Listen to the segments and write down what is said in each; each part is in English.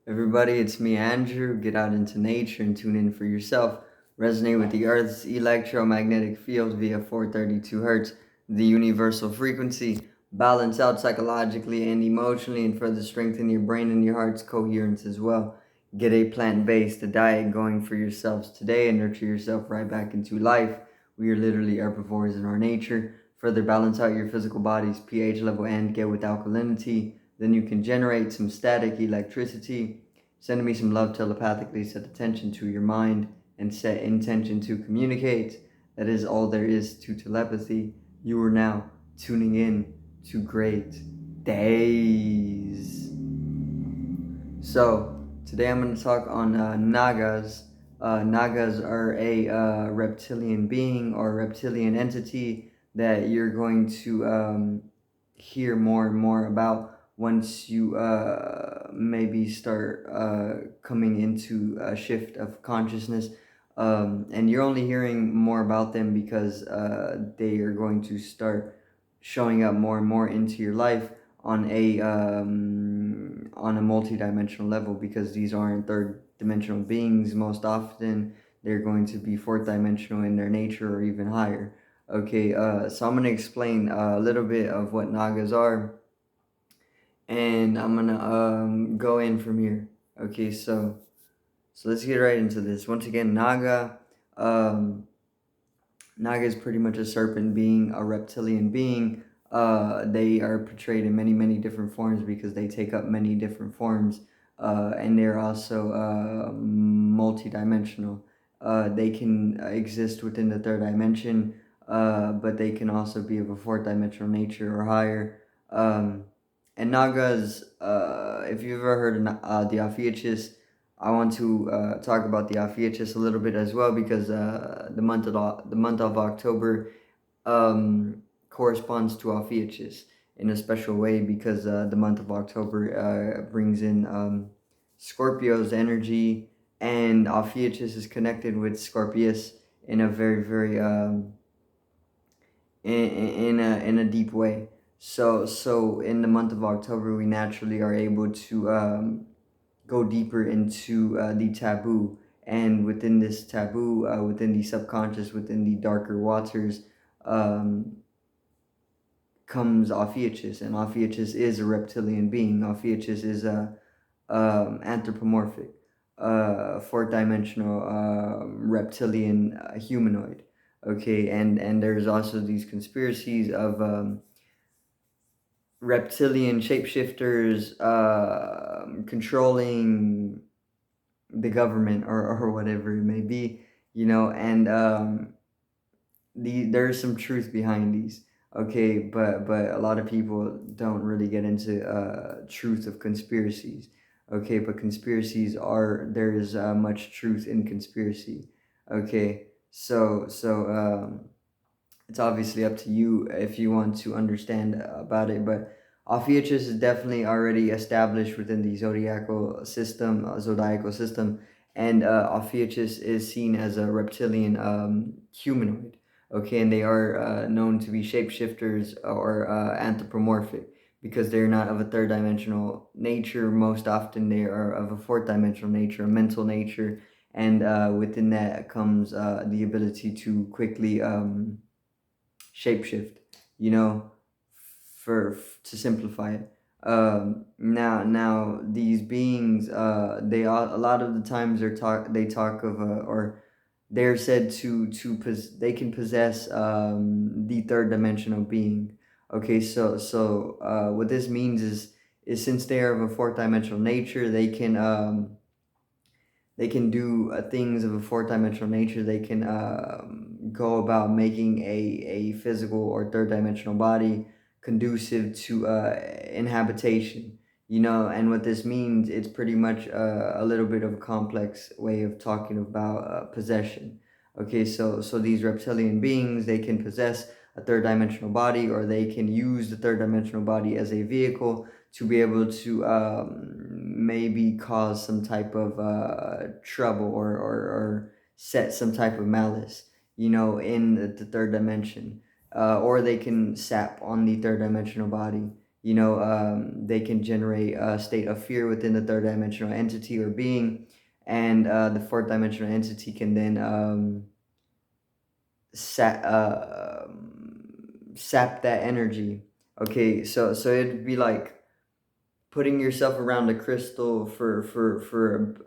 Everybody, it's me, Andrew. Get out into nature and tune in for yourself. Resonate with the Earth's electromagnetic field via 432 Hertz, the universal frequency. Balance out psychologically and emotionally, and further strengthen your brain and your heart's coherence as well. Get a plant based diet going for yourselves today and nurture yourself right back into life. We are literally herbivores in our nature. Further balance out your physical body's pH level and get with alkalinity. Then you can generate some static electricity. Send me some love telepathically, set attention to your mind, and set intention to communicate. That is all there is to telepathy. You are now tuning in to great days. So, today I'm going to talk on Nagas. Nagas are a reptilian being or reptilian entity that you're going to hear more and more about once you maybe start coming into a shift of consciousness. And you're only hearing more about them because they are going to start showing up more and more into your life on a multi-dimensional level, because these aren't third dimensional beings. Most often they're going to be fourth dimensional in their nature or even higher. Okay, so I'm going to explain a little bit of what Nagas are, and I'm going to go in from here. Okay, so let's get right into this. Once again, um, Naga is pretty much a serpent being, a reptilian being. They are portrayed in many, many different forms because they take up many different forms, and they're also multi-dimensional. They can exist within the third dimension, but they can also be of a fourth dimensional nature or higher. And Nagas, if you've ever heard of the Ophiuchus, I want to talk about the Ophiuchus a little bit as well, because the month of October corresponds to Ophiuchus in a special way, because the month of October brings in Scorpio's energy, and Ophiuchus is connected with Scorpius in a very, very in a deep way. So in the month of October, we naturally are able to go deeper into the taboo, and within this taboo, within the subconscious, within the darker waters, um, comes Ophiuchus, and Ophiuchus is a reptilian being. Ophiuchus is a anthropomorphic, fourth dimensional reptilian humanoid. Okay, and there's also these conspiracies of reptilian shapeshifters controlling the government, or whatever it may be, and there's some truth behind these. Okay, but a lot of people don't really get into truth of conspiracies. Okay, but conspiracies are, there's much truth in conspiracy. Okay, so it's obviously up to you if you want to understand about it. But Ophiuchus is definitely already established within the zodiacal system, and Ophiuchus is seen as a reptilian humanoid. Okay, and they are known to be shapeshifters or anthropomorphic, because they're not of a third dimensional nature. Most often, they are of a fourth dimensional nature, a mental nature, and within that comes the ability to quickly shapeshift, you know, to simplify it. Now these beings, they are, a lot of the times they talk of or they're said they can possess the third dimensional being. Okay, so what this means is since they are of a fourth dimensional nature, they can do things of a fourth dimensional nature. They can go about making a physical or third dimensional body conducive to inhabitation. And what this means, it's pretty much a little bit of a complex way of talking about possession. Okay, so these reptilian beings, they can possess a third dimensional body, or they can use the third dimensional body as a vehicle to be able to maybe cause some type of trouble, or set some type of malice, in the third dimension. Or they can sap on the third dimensional body, They can generate a state of fear within the third dimensional entity or being, and the fourth dimensional entity can then sap that energy. Okay, so it'd be like putting yourself around a crystal for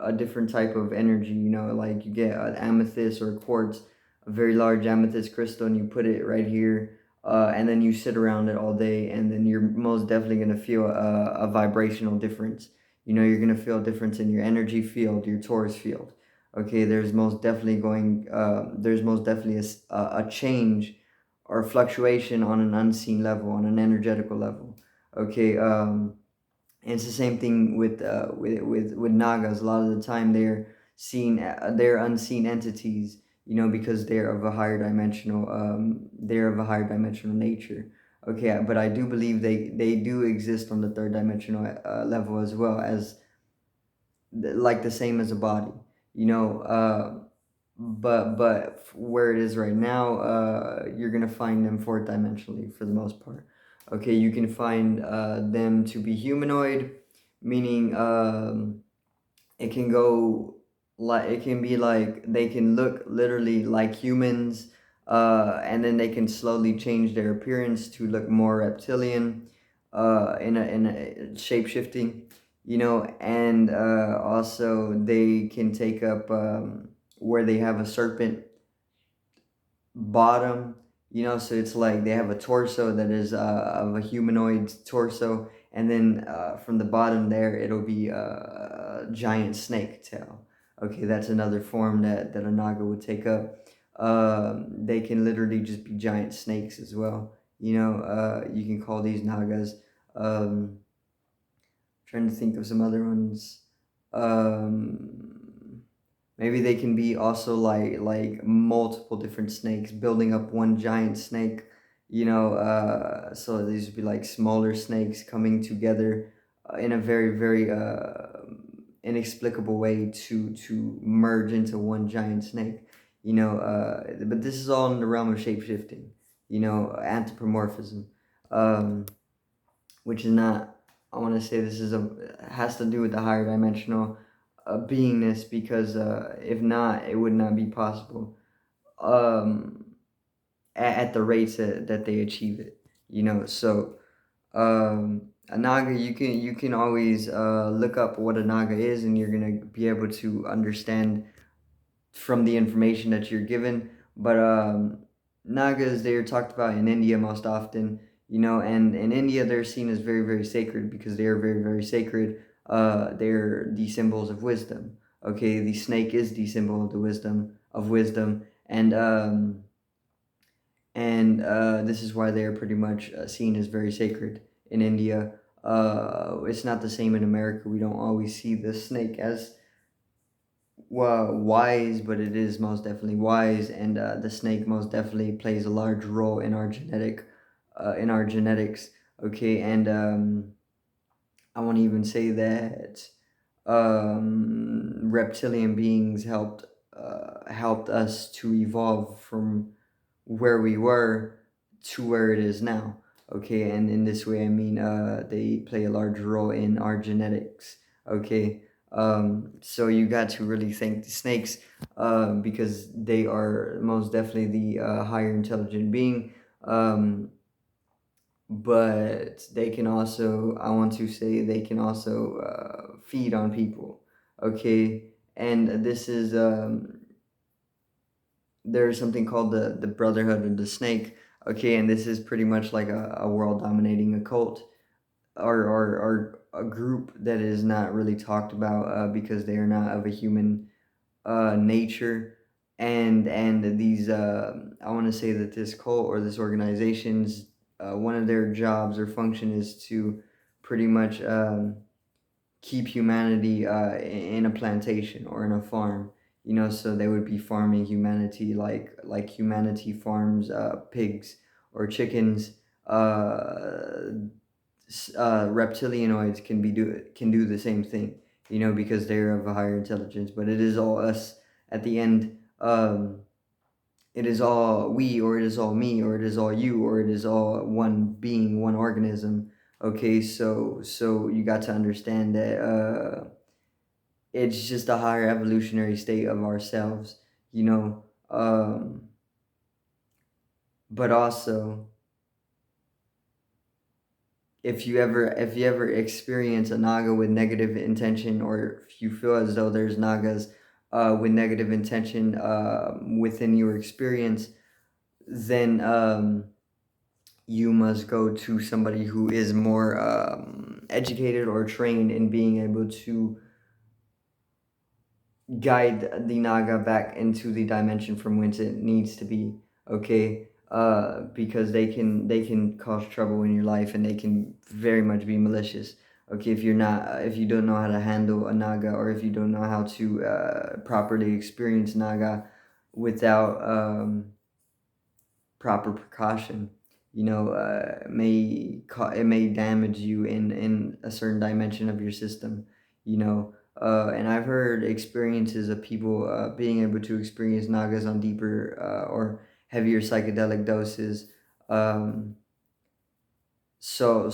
a different type of energy. Like you get an amethyst or quartz, a very large amethyst crystal, and you put it right here, and then you sit around it all day, and then you're most definitely going to feel a vibrational difference. You're going to feel a difference in your energy field, your Taurus field. Okay, there's most definitely a change or fluctuation on an unseen level, on an energetical level. Okay, and it's the same thing with Nagas. A lot of the time they're unseen entities, because they're of a higher dimensional nature. Okay, but I do believe they do exist on the third dimensional level as well, as like the same as a body, you know. But where it is right now, you're gonna find them fourth dimensionally for the most part. Okay, you can find them to be humanoid, meaning it can go it can be like they can look literally like humans, and then they can slowly change their appearance to look more reptilian, in a shape shifting, and also they can take up, where they have a serpent bottom, so it's like they have a torso that is of a humanoid torso, and then from the bottom there it'll be a giant snake tail. Okay, that's another form that a naga would take up. They can literally just be giant snakes as well. You can call these nagas. Trying to think of some other ones. um Maybe they can be also like multiple different snakes building up one giant snake, so these would be like smaller snakes coming together in a very, very inexplicable way to merge into one giant snake. But this is all in the realm of shapeshifting, anthropomorphism, um, which is not. I want to say this has to do with the higher dimensional beingness, because if not, it would not be possible, um, at the rates that they achieve it. So a naga, you can always look up what a naga is, and you're gonna be able to understand from the information that you're given. But Nagas, they are talked about in India most often, and in India they're seen as very, very sacred, because they are very, very sacred. They're the symbols of wisdom. Okay, the snake is the symbol of the wisdom, and this is why they are pretty much seen as very sacred in India. It's not the same in America. We don't always see the snake as wise, but it is most definitely wise, and the snake most definitely plays a large role in our genetics. Okay, and I want to even say that reptilian beings helped us to evolve from where we were to where it is now. Okay, and in this way, I mean, they play a large role in our genetics. Okay, so you got to really thank the snakes, because they are most definitely the higher intelligent being. But they can also, I want to say, they can also feed on people. Okay, and this is there's something called the Brotherhood of the Snake. Okay, and this is pretty much like a world dominating occult, or a group that is not really talked about, because they are not of a human nature. And these, I want to say that this cult or this organization's, one of their jobs or function is to pretty much keep humanity in a plantation or in a farm. So they would be farming humanity, like humanity farms pigs or chickens. Reptilianoids can do the same thing, because they're of a higher intelligence. But it is all us at the end. It is all we, or it is all me, or it is all you, or it is all one being, one organism. Okay, so you got to understand that it's just a higher evolutionary state of ourselves, you know. But also, if you ever experience a naga with negative intention, or if you feel as though there's nagas with negative intention within your experience, then you must go to somebody who is more educated or trained in being able to guide the naga back into the dimension from whence it needs to be. Okay, because they can cause trouble in your life, and they can very much be malicious. Okay, if you don't know how to handle a naga, or if you don't know how to properly experience naga without proper precaution, it may damage you in a certain dimension of your system, you know. And I've heard experiences of people being able to experience nagas on deeper or heavier psychedelic doses. Um, so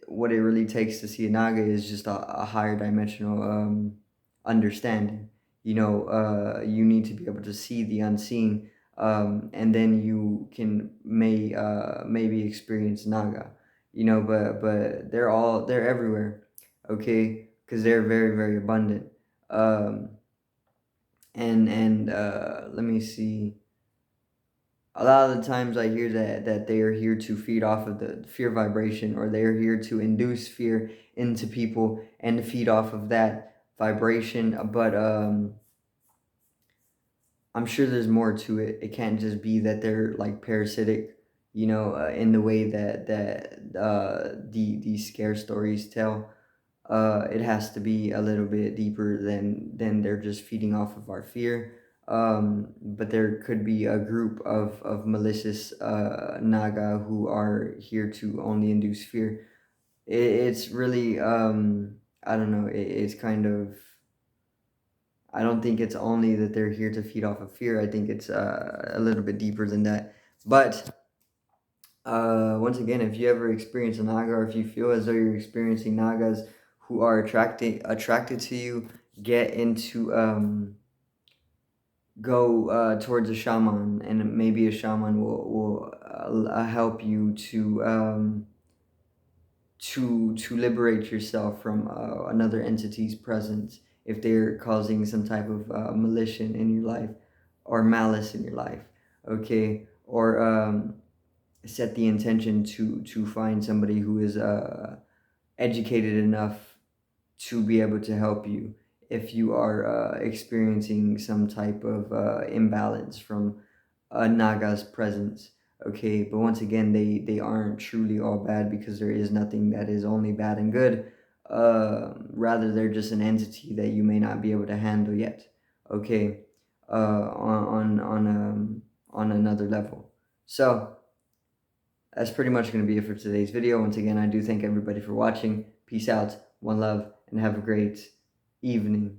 what it really takes to see a naga is just a higher dimensional understanding. You need to be able to see the unseen, and then you can maybe experience naga. But they're everywhere, okay? Because they're very, very abundant. Um, and let me see. A lot of the times I hear that they are here to feed off of the fear vibration, or they are here to induce fear into people and feed off of that vibration. But I'm sure there's more to it. It can't just be that they're like parasitic, in the way that these scare stories tell. It has to be a little bit deeper than they're just feeding off of our fear. But there could be a group of malicious naga who are here to only induce fear. It's really I don't know. It's kind of, I don't think it's only that they're here to feed off of fear. I think it's a little bit deeper than that. But once again, if you ever experience a naga, or if you feel as though you're experiencing nagas who are attracted to you, get into go towards a shaman, and maybe a shaman will help you to liberate yourself from another entity's presence, if they're causing some type of malicious in your life, or malice in your life. Okay, or set the intention to find somebody who is educated enough to be able to help you if you are experiencing some type of imbalance from a Naga's presence. Okay, but once again, they aren't truly all bad, because there is nothing that is only bad and good. Rather, they're just an entity that you may not be able to handle yet. Okay, on another level. So that's pretty much going to be it for today's video. Once again, I do thank everybody for watching. Peace out, one love, and have a great evening.